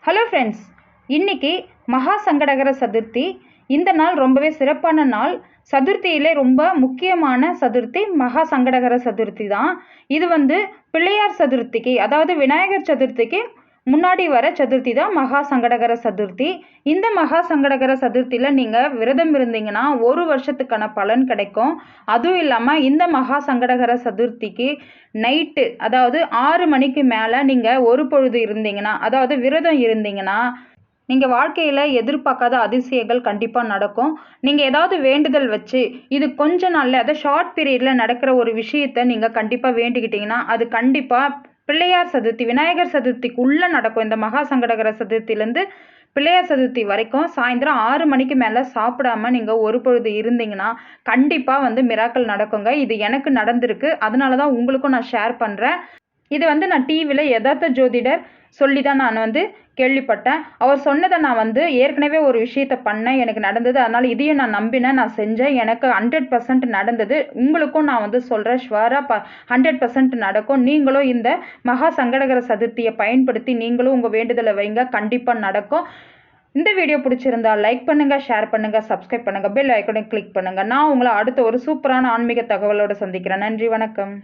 Hello friends, இன்னைக்கு மகா சங்கடகர சதுர்த்தி. இந்த நாள் ரொம்பவே சிறப்பான நாள். சதுர்த்தியிலே ரொம்ப முக்கியமான சதுர்த்தி மகா சங்கடகர சதுர்த்தி தான். இது பிள்ளையார் சதுர்த்திக்கு, அதாவது விநாயகர் சதுர்த்திக்கு முன்னாடி வர சதுர்த்தி தான் மகா சங்கடகர சதுர்த்தி. இந்த மகா சங்கடகர சதுர்த்தியில் நீங்கள் விரதம் இருந்தீங்கன்னா ஒரு வருஷத்துக்கான பலன் கிடைக்கும். அதுவும் இல்லாமல் இந்த மகா சங்கடகர சதுர்த்திக்கு நைட்டு, அதாவது 6 மணிக்கு மேலே நீங்கள் ஒரு பொழுது இருந்தீங்கன்னா, அதாவது விரதம் இருந்தீங்கன்னா, நீங்கள் வாழ்க்கையில் எதிர்பார்க்காத அதிசயங்கள் கண்டிப்பாக நடக்கும். நீங்கள் ஏதாவது வேண்டுதல் வச்சு இது கொஞ்ச நாளில், அதாவது ஷார்ட் பீரியடில் நடக்கிற ஒரு விஷயத்தை நீங்கள் கண்டிப்பாக வேண்டிக்கிட்டீங்கன்னா அது கண்டிப்பாக பிள்ளையார் சதுர்த்தி, விநாயகர் சதுர்த்திக்குள்ளே நடக்கும். இந்த மகா சங்கடகர சதுர்த்திலேருந்து பிள்ளையார் சதுர்த்தி வரைக்கும் சாயந்தரம் 6 மணிக்கு மேலே சாப்பிடாம நீங்கள் ஒரு பொழுது இருந்தீங்கன்னா கண்டிப்பாக மிராக்கள் நடக்குங்க. இது எனக்கு நடந்திருக்கு, அதனால தான் உங்களுக்கும் நான் ஷேர் பண்ணுறேன். இது நான் டிவியில் யதார்த்த ஜோதிடர் சொல்லி தான் நான் கேள்விப்பட்டேன். அவர் சொன்னதை நான் ஏற்கனவே ஒரு விஷயத்தை பண்ணேன், எனக்கு நடந்தது. அதனால் இதையும் நான் நம்பினேன், நான் செஞ்சேன். எனக்கு 100% நடந்தது. உங்களுக்கும் நான் சொல்கிறேன், ஷுவராக 100% நடக்கும். நீங்களும் இந்த மகா சங்கடகர சதுர்த்தியை பயன்படுத்தி நீங்களும் உங்கள் வேண்டுதலை வைங்க, கண்டிப்பாக நடக்கும். இந்த வீடியோ பிடிச்சிருந்தா லைக் பண்ணுங்கள், ஷேர் பண்ணுங்கள், சப்ஸ்கிரைப் பண்ணுங்கள், பெல் ஐக்கனை கிளிக் பண்ணுங்கள். நான் உங்களை அடுத்த ஒரு சூப்பரான ஆன்மீக தகவலோடு சந்திக்கிறேன். நன்றி, வணக்கம்.